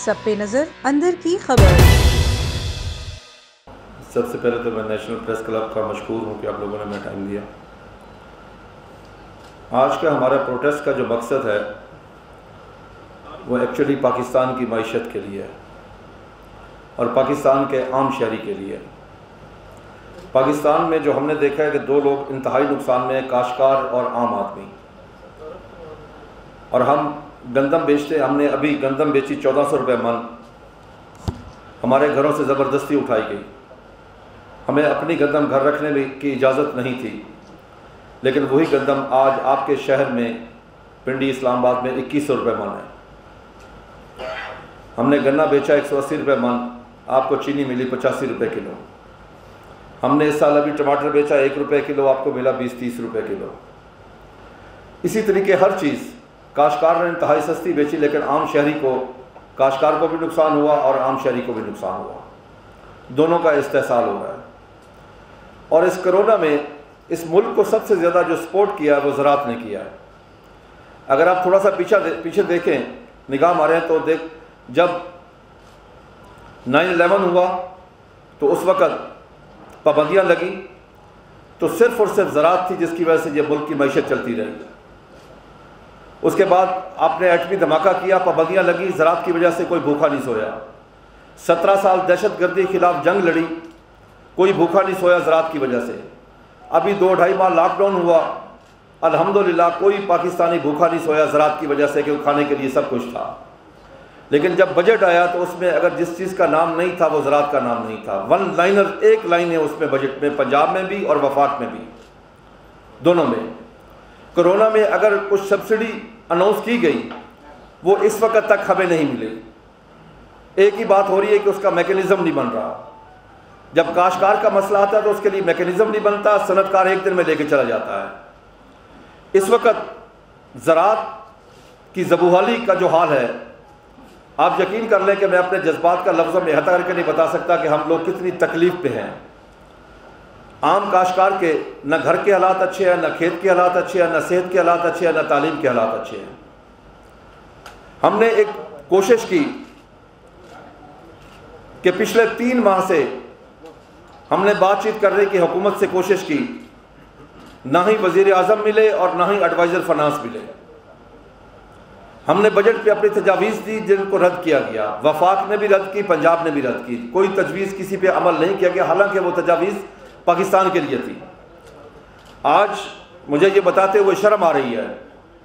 सब पे नजर अंदर की खबर। सबसे पहले तो मैं नेशनल प्रेस क्लब का मशकूर हूँ कि आप लोगों ने हमें टाइम दिया। आज का हमारा प्रोटेस्ट का जो मकसद है वो एक्चुअली पाकिस्तान की मईशत के लिए है और पाकिस्तान के आम शहरी के लिए। पाकिस्तान में जो हमने देखा है कि दो लोग इंतहाई नुकसान में हैं, काश्तकार और आम आदमी। और हम गंदम बेचते, हमने अभी गंदम बेची 1400 रुपये मन, हमारे घरों से ज़बरदस्ती उठाई गई। हमें अपनी गंदम घर रखने की इजाज़त नहीं थी, लेकिन वही गंदम आज आपके शहर में पिंडी इस्लामाबाद में 2100 रुपये मन है। हमने गन्ना बेचा 180 रुपये मन, आपको चीनी मिली 85 रुपये किलो। हमने इस साल अभी टमाटर बेचा 1 रुपये किलो, आपको मिला 20-30 रुपये किलो। इसी तरीके हर चीज़ काश्तकार ने इंतहाई सस्ती बेची, लेकिन आम शहरी को, काश्तकार को भी नुकसान हुआ और आम शहरी को भी नुकसान हुआ। दोनों का इस्तेहसाल हो रहा है। और इस कोरोना में इस मुल्क को सबसे ज़्यादा जो सपोर्ट किया है वो ज़राअत ने किया है। अगर आप थोड़ा सा पीछे देखें, निगाह मारें तो जब 9/11 हुआ तो उस वक़्त पाबंदियाँ लगी तो सिर्फ़ और सिर्फ ज़राअत थी जिसकी वजह से ये मुल्क की मईशत चलती रही। उसके बाद आपने एटमी धमाका किया, पाबंदियाँ लगी, ज़राअत की वजह से कोई भूखा नहीं सोया। 17 साल दहशतगर्दी के खिलाफ जंग लड़ी, कोई भूखा नहीं सोया ज़राअत की वजह से। अभी 2-2.5 माह लॉकडाउन हुआ, अल्हम्दुलिल्लाह कोई पाकिस्तानी भूखा नहीं सोया ज़राअत की वजह से, क्योंकि खाने के लिए सब कुछ था। लेकिन जब बजट आया तो उसमें अगर जिस चीज़ का नाम नहीं था वो ज़राअत का नाम नहीं था। वन लाइनर, एक लाइन है उसमें बजट में, पंजाब में भी और वफाक में भी, दोनों में। कोरोना में अगर कुछ सब्सिडी अनाउंस की गई वो इस वक्त तक हमें नहीं मिली। एक ही बात हो रही है कि उसका मैकेनिज़्म नहीं बन रहा। जब काश्तकार का मसला आता है तो उसके लिए मैकेनिज़्म नहीं बनता, सनतकार एक दिन में लेके चला जाता है। इस वक्त ज़राअत की ज़बूहाली का जो हाल है, आप यकीन कर लें कि मैं अपने जज्बात का लफ्ज़ों में अहता करके नहीं बता सकता कि हम लोग कितनी तकलीफ़ पे हैं। आम काश्तकार के न घर के हालात अच्छे हैं, न खेत के हालात अच्छे हैं, न सेहत के हालात अच्छे हैं, न तालीम के हालात अच्छे हैं। हमने एक कोशिश की कि पिछले 3 माह से हमने बातचीत करने की हुकूमत से कोशिश की, ना ही वज़ीर आज़म मिले और ना ही एडवाइज़र फाइनेंस मिले। हमने बजट पे अपनी तजावीज़ दी जिनको रद्द किया गया। वफाक ने भी रद्द की, पंजाब ने भी रद्द की। कोई तजवीज़ किसी पे अमल नहीं किया गया, हालांकि वो तजावीज़ पाकिस्तान के लिए थी। आज मुझे ये बताते हुए शर्म आ रही है,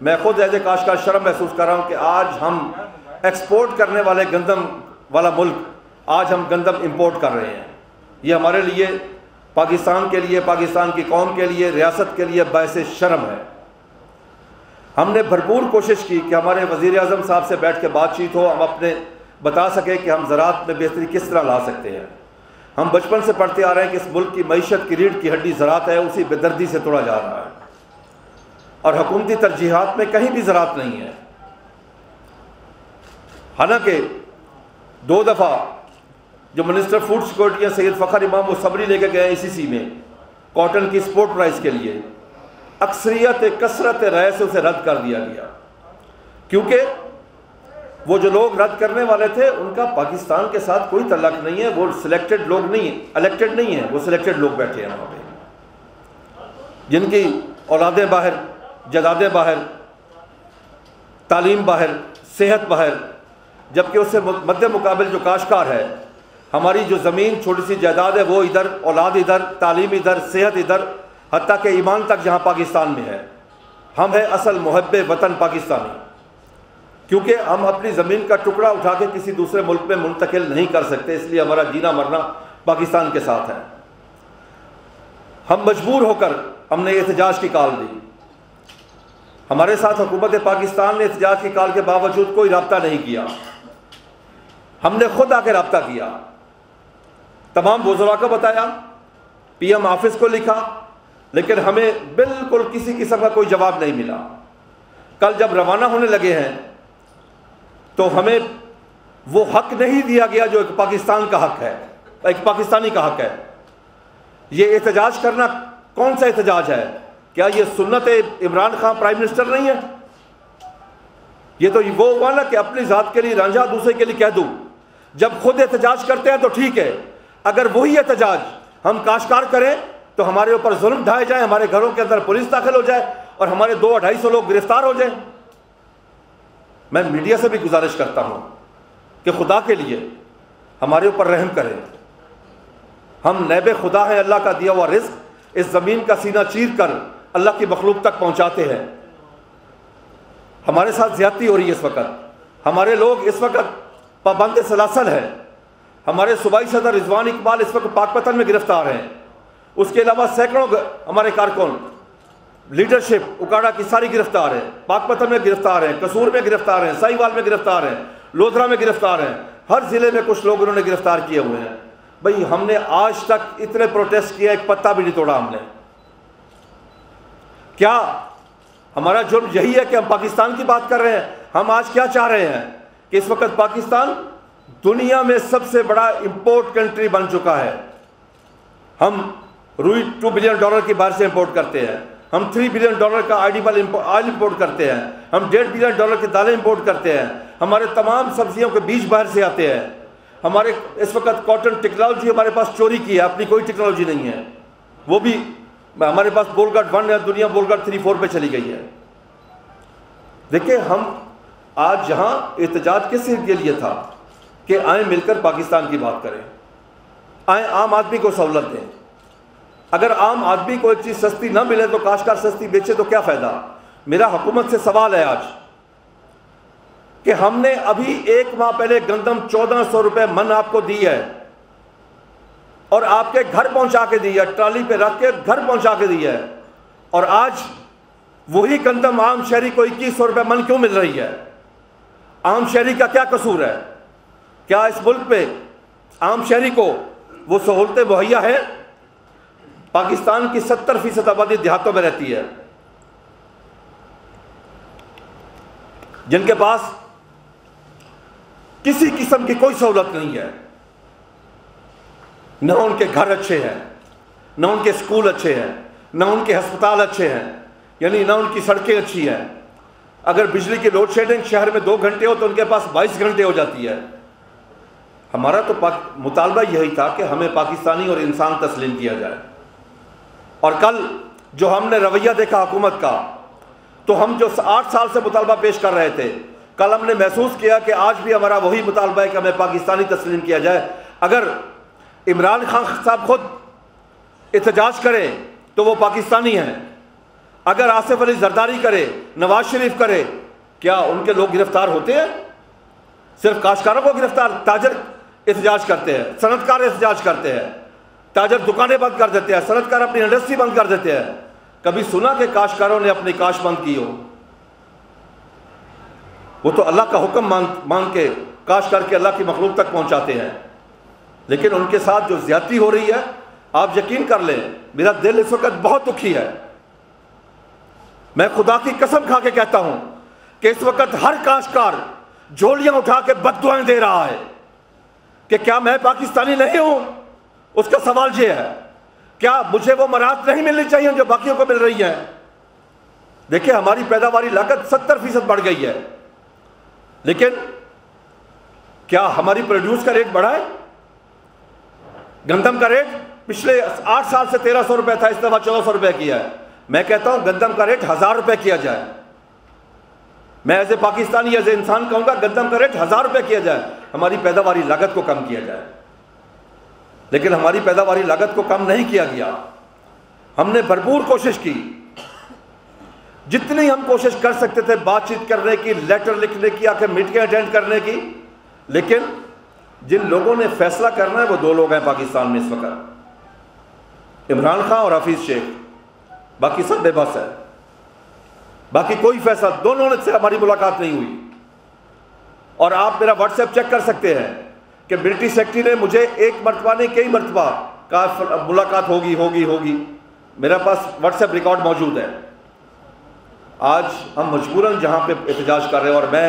मैं खुद एज ए काश्तकार शर्म महसूस कर रहा हूँ कि आज हम एक्सपोर्ट करने वाले गंदम वाला मुल्क, आज हम गंदम इंपोर्ट कर रहे हैं। ये हमारे लिए, पाकिस्तान के लिए, पाकिस्तान की कौम के लिए, रियासत के लिए बायसे शर्म है। हमने भरपूर कोशिश की कि हमारे वज़ीर आज़म साहब से बैठ के बातचीत हो, हम अपने बता सकें कि हम ज़राअत में बेहतरी किस तरह ला सकते हैं। हम बचपन से पढ़ते आ रहे हैं कि इस मुल्क की मईशत की रीढ़ की हड्डी ज़राअत है, उसी बेदर्दी से तोड़ा जा रहा है और हुकूमती तरजीहात में कहीं भी ज़राअत नहीं है। हालांकि 2 दफ़ा जो मिनिस्टर फूड सिक्योरिटी हैं सैयद फ़खर इमाम, वो सबरी लेके गए ICC में कॉटन की स्पोर्ट प्राइस के लिए। अक्सरियत कसरत राय से उसे रद्द कर दिया गया, क्योंकि वो जो लोग रद्द करने वाले थे उनका पाकिस्तान के साथ कोई तल्लक नहीं है। वो सिलेक्टेड लोग नहीं है, इलेक्टेड नहीं है, वो सिलेक्टेड लोग बैठे हैं वहाँ पे, जिनकी औलादें बाहर, जदादें बाहर, तालीम बाहर, सेहत बाहर। जबकि उससे मद्दे मुकाबिल जो काश्तकार है, हमारी जो ज़मीन, छोटी सी जायदाद है, वो इधर, औलाद इधर, तालीम इधर, सेहत इधर, हत्ता के ईमान तक जहाँ पाकिस्तान में है। हम है असल मुहब्बे वतन पाकिस्तानी, क्योंकि हम अपनी ज़मीन का टुकड़ा उठा के किसी दूसरे मुल्क में मुंतकिल नहीं कर सकते, इसलिए हमारा जीना मरना पाकिस्तान के साथ है। हम मजबूर होकर हमने एहतजाज की कॉल दी। हमारे साथ हुकूमत पाकिस्तान ने एहतजाज की कॉल के बावजूद कोई रब्ता नहीं किया। हमने खुद आकर रब्ता किया, तमाम वज़रा को बताया, PM ऑफिस को लिखा, लेकिन हमें बिल्कुल किसी किस्म का कोई जवाब नहीं मिला। कल जब रवाना होने लगे हैं तो हमें वो हक नहीं दिया गया जो एक पाकिस्तान का हक है, एक पाकिस्तानी का हक है। ये एहतजाज करना कौन सा एहतजाज है? क्या ये सुन्नत इमरान खान प्राइम मिनिस्टर नहीं है? ये तो वो हुआ ना कि अपनी ज़ात के लिए रांझा, दूसरे के लिए कह दूँ। जब खुद एहतजाज करते हैं तो ठीक है, अगर वही एहतजाज हम काश्तकार करें तो हमारे ऊपर जुल्म ढाए जाए, हमारे घरों के अंदर पुलिस दाखिल हो जाए और हमारे 200-250 लोग गिरफ्तार हो जाए। मैं मीडिया से भी गुजारिश करता हूँ कि खुदा के लिए हमारे ऊपर रहम करें। हम नैब खुदा हैं, अल्लाह का दिया हुआ रिज़्क़ इस ज़मीन का सीना चीर कर अल्लाह की मखलूक तक पहुँचाते हैं। हमारे साथ ज़्यादती हो रही है इस वक्त। हमारे लोग इस वक्त पाबंद सलासल है। हमारे सूबाई सदर रिजवान इकबाल इस वक्त पाकपतन में गिरफ्तार हैं। उसके अलावा सैकड़ों हमारे कारकुन, लीडरशिप उकाड़ा की सारी गिरफ्तार है। पाकपतन में गिरफ्तार हैं, कसूर में गिरफ्तार हैं, साहिवाल में गिरफ्तार हैं, लोधरा में गिरफ्तार हैं। हर ज़िले में कुछ लोग उन्होंने गिरफ्तार किए हुए हैं। भाई हमने आज तक इतने प्रोटेस्ट किए, एक पत्ता भी नहीं तोड़ा हमने। क्या हमारा जुर्म यही है कि हम पाकिस्तान की बात कर रहे हैं? हम आज क्या चाह रहे हैं कि इस वक्त पाकिस्तान दुनिया में सबसे बड़ा इंपोर्ट कंट्री बन चुका है। हम रुई $2 बिलियन की बाहर से इंपोर्ट करते हैं, हम $3 बिलियन का ऑयल इंपोर्ट करते हैं, हम $1.5 बिलियन की दालें इंपोर्ट करते हैं, हमारे तमाम सब्जियों के बीज बाहर से आते हैं। हमारे इस वक्त कॉटन टेक्नोलॉजी हमारे पास चोरी की है, अपनी कोई टेक्नोलॉजी नहीं है। वो भी हमारे पास बोलगट 1 है, दुनिया बोलगट 3-4 पे चली गई है। देखिए हम आज यहाँ एहतजाज किस के लिए था कि आए मिलकर पाकिस्तान की बात करें, आए आम आदमी को सहूलत दें। अगर आम आदमी को एक चीज़ सस्ती ना मिले तो काश्तकार सस्ती बेचे तो क्या फ़ायदा। मेरा हुकूमत से सवाल है आज कि हमने अभी 1 माह पहले गंदम 1400 रुपये मन आपको दी है और आपके घर पहुंचा के दी है, ट्राली पे रख के घर पहुंचा के दी है, और आज वही गंदम आम शहरी को 2100 रुपये मन क्यों मिल रही है? आम शहरी का क्या कसूर है? क्या इस मुल्क पे आम शहरी को वो सहूलतें मुहैया है? पाकिस्तान की 70% आबादी देहातों में रहती है, जिनके पास किसी किस्म की कोई सहूलत नहीं है। न उनके घर अच्छे हैं, न उनके स्कूल अच्छे हैं, न उनके अस्पताल अच्छे हैं, यानी न उनकी सड़कें अच्छी हैं। अगर बिजली की लोड शेडिंग शहर में 2 घंटे हो तो उनके पास 22 घंटे हो जाती है। हमारा तो मुतालबा यही था कि हमें पाकिस्तानी और इंसान तस्लीम किया जाए। और कल जो हमने रवैया देखा हुकूमत का, तो हम जो 8 साल से मुतालबा पेश कर रहे थे, कल हमने महसूस किया कि आज भी हमारा वही मुतालबा है कि हमें पाकिस्तानी तस्लीम किया जाए। अगर इमरान खान साहब खुद एहतजाज करें तो वो पाकिस्तानी हैं, अगर आसिफ अली जरदारी करे, नवाज शरीफ करे, क्या उनके लोग गिरफ्तार होते हैं? सिर्फ काश्तकारों को गिरफ्तार, ताजर एहतजाज करते हैं, सनतकार एहतजाज करते हैं, ताजर दुकानें बंद कर देते हैं, सनतकार अपनी इंडस्ट्री बंद कर देते हैं। कभी सुना कि काश्तकारों ने अपनी काश बंद की हो? वो तो अल्लाह का हुक्म मांग के काश करके अल्लाह की मखलूक तक पहुंचाते हैं। लेकिन उनके साथ जो ज्यादती हो रही है, आप यकीन कर लें, मेरा दिल इस वक्त बहुत दुखी है। मैं खुदा की कसम खा के कहता हूं कि इस वक्त हर काश्तकार झोलियां उठा के बद्दुआएं दे रहा है कि क्या मैं पाकिस्तानी नहीं हूं? उसका सवाल यह है, क्या मुझे वो मराहत नहीं मिलनी चाहिए जो बाकियों को मिल रही है? देखिए हमारी पैदावारी लागत 70% बढ़ गई है, लेकिन क्या हमारी प्रोड्यूस का रेट बढ़ा है? गंदम का रेट पिछले 8 साल से 1300 रुपये था, इस दफा 1400 रुपये किया है। मैं कहता हूं गंदम का रेट 1000 रुपये किया जाए। मैं as a Pakistani, as a इंसान कहूंगा गंदम का रेट 1000 रुपये किया जाए, हमारी पैदावारी लागत को कम किया जाए। लेकिन हमारी पैदावारी लागत को कम नहीं किया गया। हमने भरपूर कोशिश की, जितनी हम कोशिश कर सकते थे बातचीत करने की, लेटर लिखने की, आके मीटिंग अटेंड करने की, लेकिन जिन लोगों ने फैसला करना है वो 2 लोग हैं पाकिस्तान में इस वक्त, इमरान खान और हफीज शेख। बाकी सब बेबस है, बाकी कोई फैसला, दोनों से हमारी मुलाकात नहीं हुई। और आप मेरा व्हाट्सएप चेक कर सकते हैं कि ब्रिटिश सेक्रेटरी ने मुझे एक मरतबा नहीं कई मरतबा कहा मुलाकात होगी होगी होगी। मेरे पास व्हाट्सएप रिकॉर्ड मौजूद है। आज हम मजबूरन जहाँ पे एहतजाज कर रहे हैं, और मैं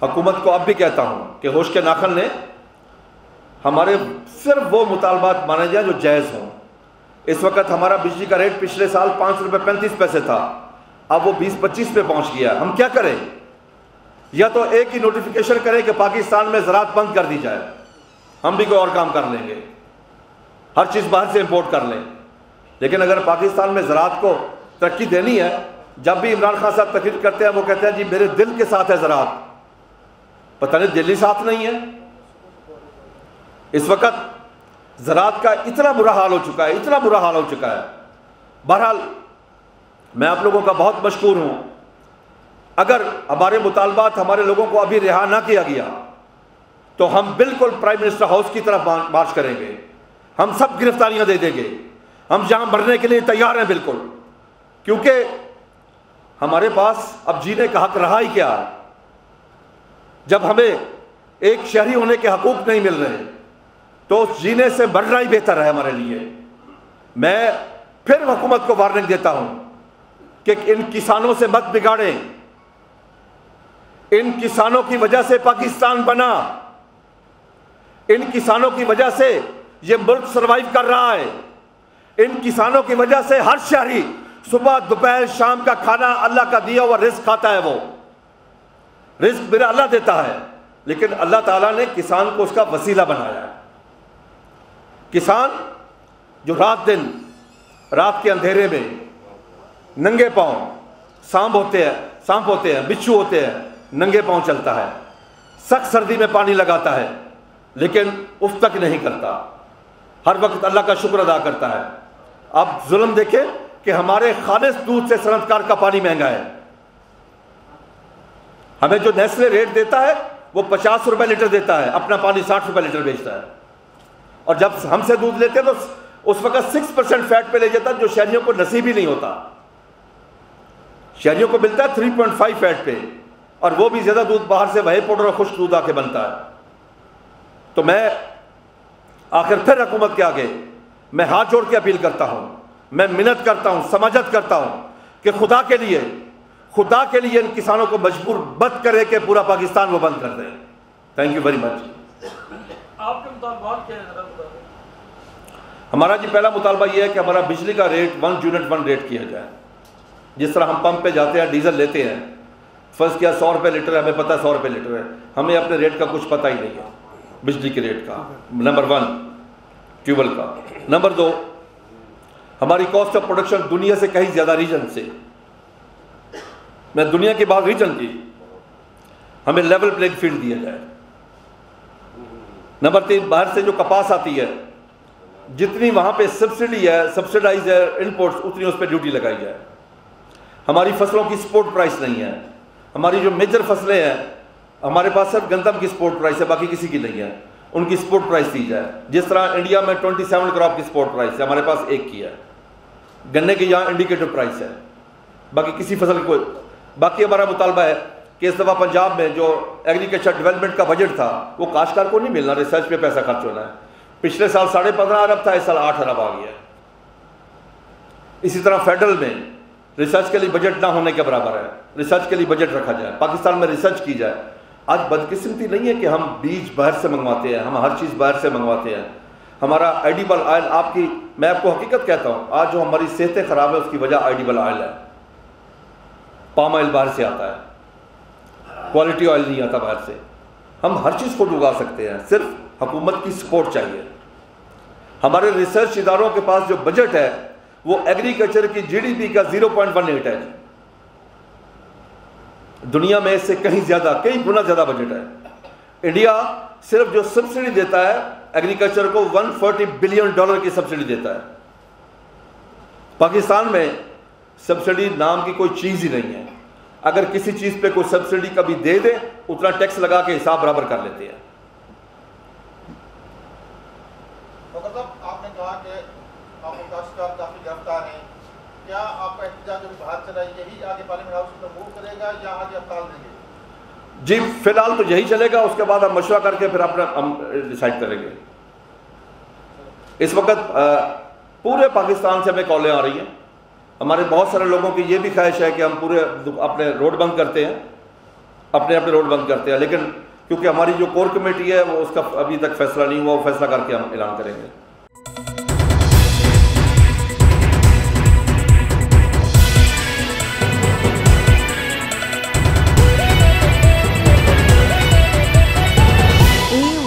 हुकूमत को अब भी कहता हूँ कि होश के नाखन ने हमारे सिर्फ वो मुतालबात माने जाए जो जायज़ हों। इस वक्त हमारा बिजली का रेट पिछले साल 5 रुपये 35 पैसे था, अब वो 20-25 पे पहुँच गया। हम क्या करें? या तो एक ही नोटिफिकेशन करें कि पाकिस्तान में ज़राअत बंद कर दी जाए, हम भी कोई और काम कर लेंगे, हर चीज़ बाहर से इंपोर्ट कर लें। लेकिन अगर पाकिस्तान में ज़राअत को तरक्की देनी है, जब भी इमरान खान साहब तकरीर करते हैं वो कहते हैं जी मेरे दिल के साथ है ज़राअत, पता नहीं दिल ही साथ नहीं है। इस वक्त ज़राअत का इतना बुरा हाल हो चुका है, इतना बुरा हाल हो चुका है। बहरहाल मैं आप लोगों का बहुत मशकूर हूँ। अगर हमारे मुतालबात हमारे लोगों को अभी रिहा ना किया गया तो हम बिल्कुल प्राइम मिनिस्टर हाउस की तरफ मार्च करेंगे, हम सब गिरफ्तारियां दे देंगे, हम जहां मरने के लिए तैयार हैं बिल्कुल, क्योंकि हमारे पास अब जीने का हक रहा ही क्या है। जब हमें एक शहरी होने के हकूक नहीं मिल रहे तो जीने से मरना ही बेहतर है हमारे लिए। मैं फिर हुकूमत को वार्निंग देता हूं कि इन किसानों से मत बिगाड़ें, इन किसानों की वजह से पाकिस्तान बना, इन किसानों की वजह से ये मुल्क सरवाइव कर रहा है, इन किसानों की वजह से हर शहरी सुबह दोपहर शाम का खाना अल्लाह का दिया हुआ रिस्क खाता है। वो रिस्क मेरा अल्लाह देता है, लेकिन अल्लाह ताला ने किसान को उसका वसीला बनाया है। किसान जो रात दिन रात के अंधेरे में नंगे पांव सांप होते हैं, बिच्छू होते हैं, नंगे पांव चलता है, सख्त सर्दी में पानी लगाता है, लेकिन उस तक नहीं करता, हर वक्त अल्लाह का शुक्र अदा करता है। अब जुल्म देखें कि हमारे खालिस दूध से सनतकार का पानी महंगा है। हमें जो नेस्ले रेट देता है वो 50 रुपए लीटर देता है, अपना पानी 60 रुपए लीटर बेचता है। और जब हमसे दूध लेते हैं तो उस वक्त 6% फैट पे ले जाता है, जो शहरियों को नसीब ही नहीं होता। शहरियों को मिलता है 3.5 फैट पे, और वो भी ज्यादा दूध बाहर से वही पाउडर और खुश्क दूध आके बनता है। तो मैं आखिर फिर हुकूमत के आगे मैं हाथ जोड़ के अपील करता हूं, मैं मिन्नत करता हूं, समाजत करता हूं कि खुदा के लिए इन किसानों को मजबूर मत करें कि पूरा पाकिस्तान वो बंद कर दें। Thank you very much. आपके मुतालबात क्या है? हमारा जी पहला मुतालबा यह है कि हमारा बिजली का रेट 1 यूनिट 1 रेट किया जाए। जिस तरह हम पंप पे जाते हैं डीजल लेते हैं, फर्स्ट किया 100 रुपये लीटर है, हमें पता है 100 रुपये लीटर है, हमें अपने रेट का कुछ पता ही नहीं है, बिजली के रेट का। नंबर 1 ट्यूबवेल का। नंबर 2 हमारी कॉस्ट ऑफ प्रोडक्शन दुनिया से कहीं ज़्यादा रीजन से, मैं दुनिया की बात रीजन की, हमें लेवल प्लेइंग फील्ड दिया जाए। नंबर 3 बाहर से जो कपास आती है, जितनी वहाँ पे सब्सिडी है, सब्सिडाइज है इनपुट्स, उतनी उस पर ड्यूटी लगाई जाए। हमारी फसलों की स्पोर्ट प्राइस नहीं है। हमारी जो मेजर फसलें हैं, हमारे पास सिर्फ गंदम की स्पोर्ट प्राइस है, बाकी किसी की नहीं है, उनकी स्पोर्ट प्राइस दी जाए। जिस तरह इंडिया में 27 क्रॉप की स्पोर्ट प्राइस है, हमारे पास एक की है। गन्ने की यहाँ इंडिकेटिव प्राइस है, बाकी किसी फसल को। बाकी हमारा मुतालबा है कि इस दफ़ा पंजाब में जो एग्रीकल्चर डेवलपमेंट का बजट था वो काश्तकार को नहीं मिलना, रिसर्च पे पैसा खर्च होना है। पिछले साल 15.5 अरब था, इस साल 8 अरब आ गया। इसी तरह फेडरल में रिसर्च के लिए बजट ना होने के बराबर है, रिसर्च के लिए बजट रखा जाए, पाकिस्तान में रिसर्च की जाए। आज बदकिस्मती नहीं है कि हम बीज बाहर से मंगवाते हैं, हम हर चीज़ बाहर से मंगवाते हैं। हमारा एडिबल ऑयल, मैं आपको हकीकत कहता हूँ, आज जो हमारी सेहतें ख़राब है उसकी वजह एडिबल ऑयल है। पाम ऑयल बाहर से आता है, क्वालिटी ऑयल नहीं आता बाहर से। हम हर चीज़ को उगा सकते हैं, सिर्फ हुकूमत की सपोर्ट चाहिए। हमारे रिसर्च इदारों के पास जो बजट है वो एग्रीकल्चर की जीडीपी का 0.18 है। दुनिया में इससे कहीं ज़्यादा, कई गुना ज़्यादा बजट है। इंडिया सिर्फ जो सब्सिडी देता है एग्रीकल्चर को, $140 बिलियन की सब्सिडी देता है। पाकिस्तान में सब्सिडी नाम की कोई चीज़ ही नहीं है। अगर किसी चीज़ पे कोई सब्सिडी कभी दे दे, उतना टैक्स लगा के हिसाब बराबर कर लेते हैं। आपने कहा कि आप काश्तकार काफ़ी गिरफ्तार हैं, क्या आपका एहतजाज जो बाहर चला यही आगे पार्लियामेंट हाउस में मूव करेगा या आगे हड़ताल देंगे? जी फिलहाल तो यही चलेगा, उसके बाद हम मशवरा करके फिर अपना हम डिसाइड करेंगे। इस वक्त पूरे पाकिस्तान से हमें कॉलें आ रही हैं। हमारे बहुत सारे लोगों की ये भी ख्वाहिश है कि हम पूरे अपने रोड बंद करते हैं, अपने रोड बंद करते हैं, लेकिन क्योंकि हमारी जो कोर कमेटी है वो उसका अभी तक फैसला नहीं हुआ, वो फैसला करके हम ऐलान करेंगे।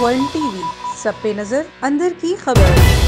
वर्ल्ड टीवी, सब पे नजर, अंदर की खबर।